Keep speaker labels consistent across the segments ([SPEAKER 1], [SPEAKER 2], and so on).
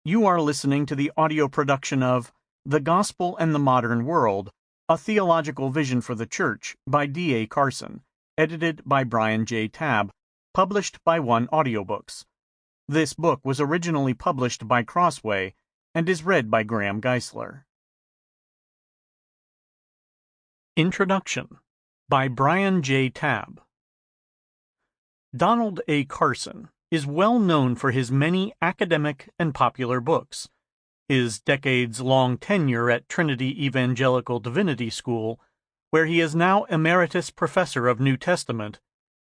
[SPEAKER 1] You are listening to the audio production of The Gospel and the Modern World, A Theological Vision for the Church by D. A. Carson, edited by Brian J. Tabb, published by Audiobooks. This book was originally published by Crossway and is read by Graham Geisler. Introduction by Brian J. Tabb. Donald A. Carson is well known for his many academic and popular books, his decades-long tenure at Trinity Evangelical Divinity School, where he is now Emeritus Professor of New Testament,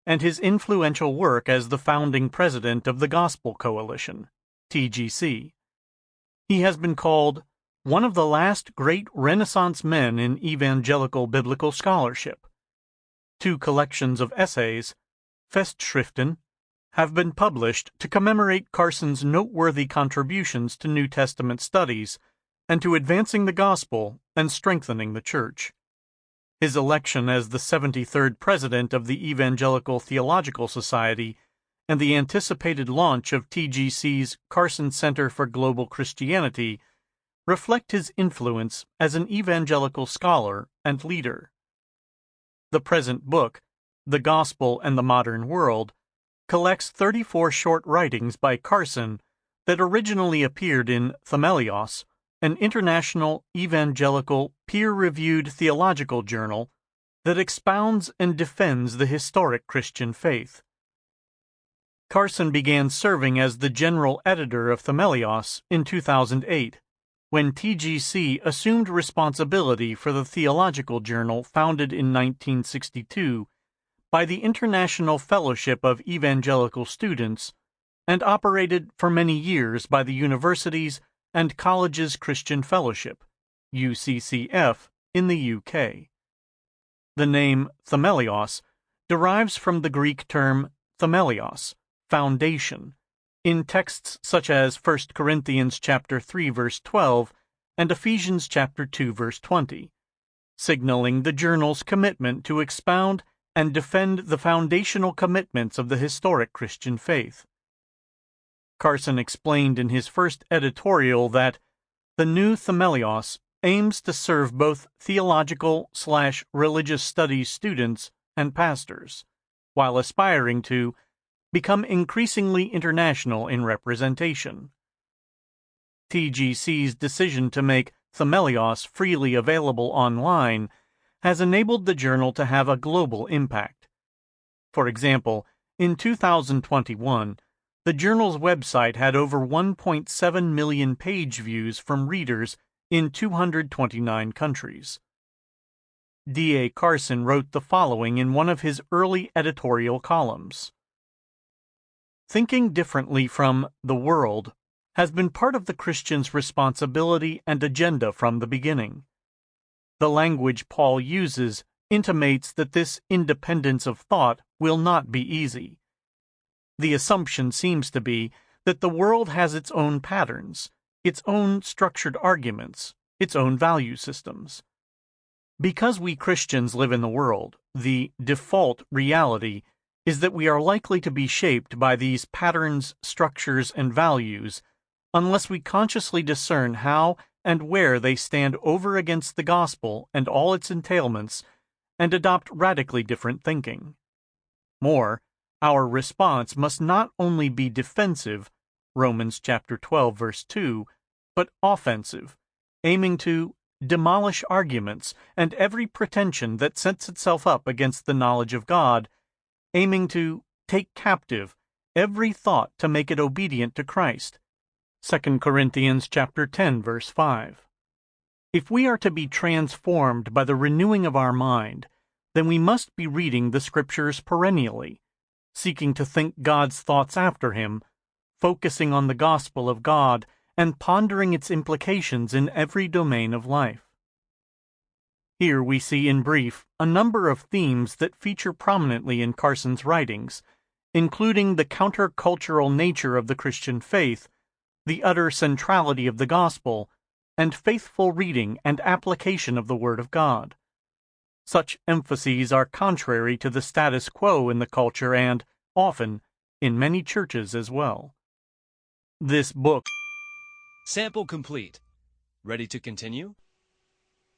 [SPEAKER 1] and his influential work as the founding president of the Gospel Coalition, TGC. He has been called one of the last great Renaissance men in evangelical biblical scholarship. 2 collections of essays, Festschriften, have been published to commemorate Carson's noteworthy contributions to New Testament studies and to advancing the gospel and strengthening the Church. His election as the 73rd president of the Evangelical Theological Society and the anticipated launch of TGC's Carson Center for Global Christianity reflect his influence as an evangelical scholar and leader. The present book, The Gospel and the Modern World, collects 34 short writings by Carson that originally appeared in Themelios, an international evangelical peer-reviewed theological journal that expounds and defends the historic Christian faith. Carson began serving as the general editor of Themelios in 2008, when TGC assumed responsibility for the theological journal founded in 1962 by the International Fellowship of Evangelical Students and operated for many years by the Universities and Colleges Christian Fellowship, UCCF, in the UK. The name Themelios derives from the Greek term themelios, foundation, in texts such as 1 Corinthians chapter 3 verse 12 and Ephesians chapter 2 verse 20, signaling the journal's commitment to expound and defend the foundational commitments of the historic Christian faith. Carson explained in his first editorial that the new Themelios aims to serve both theological/religious studies students and pastors, while aspiring to become increasingly international in representation. TGC's decision to make Themelios freely available online has enabled the journal to have a global impact. For example, in 2021, the journal's website had over 1.7 million page views from readers in 229 countries. D. A. Carson wrote the following in one of his early editorial columns. Thinking differently from the world has been part of the Christian's responsibility and agenda from the beginning. The language Paul uses intimates that this independence of thought will not be easy. The assumption seems to be that the world has its own patterns, its own structured arguments, its own value systems. Because we Christians live in the world, the default reality is that we are likely to be shaped by these patterns, structures, and values unless we consciously discern how and where they stand over against the gospel and all its entailments, and adopt radically different thinking. More, our response must not only be defensive, Romans chapter 12 verse 2, but offensive, aiming to demolish arguments and every pretension that sets itself up against the knowledge of God, aiming to take captive every thought to make it obedient to Christ, 2 Corinthians chapter 10 verse 5. If we are to be transformed by the renewing of our mind, then we must be reading the Scriptures perennially, seeking to think God's thoughts after Him, focusing on the gospel of God, and pondering its implications in every domain of life. Here we see in brief a number of themes that feature prominently in Carson's writings, including the countercultural nature of the Christian faith, the utter centrality of the gospel, and faithful reading and application of the Word of God. Such emphases are contrary to the status quo in the culture and, often, in many churches as well. This book
[SPEAKER 2] Sample complete. Ready to continue?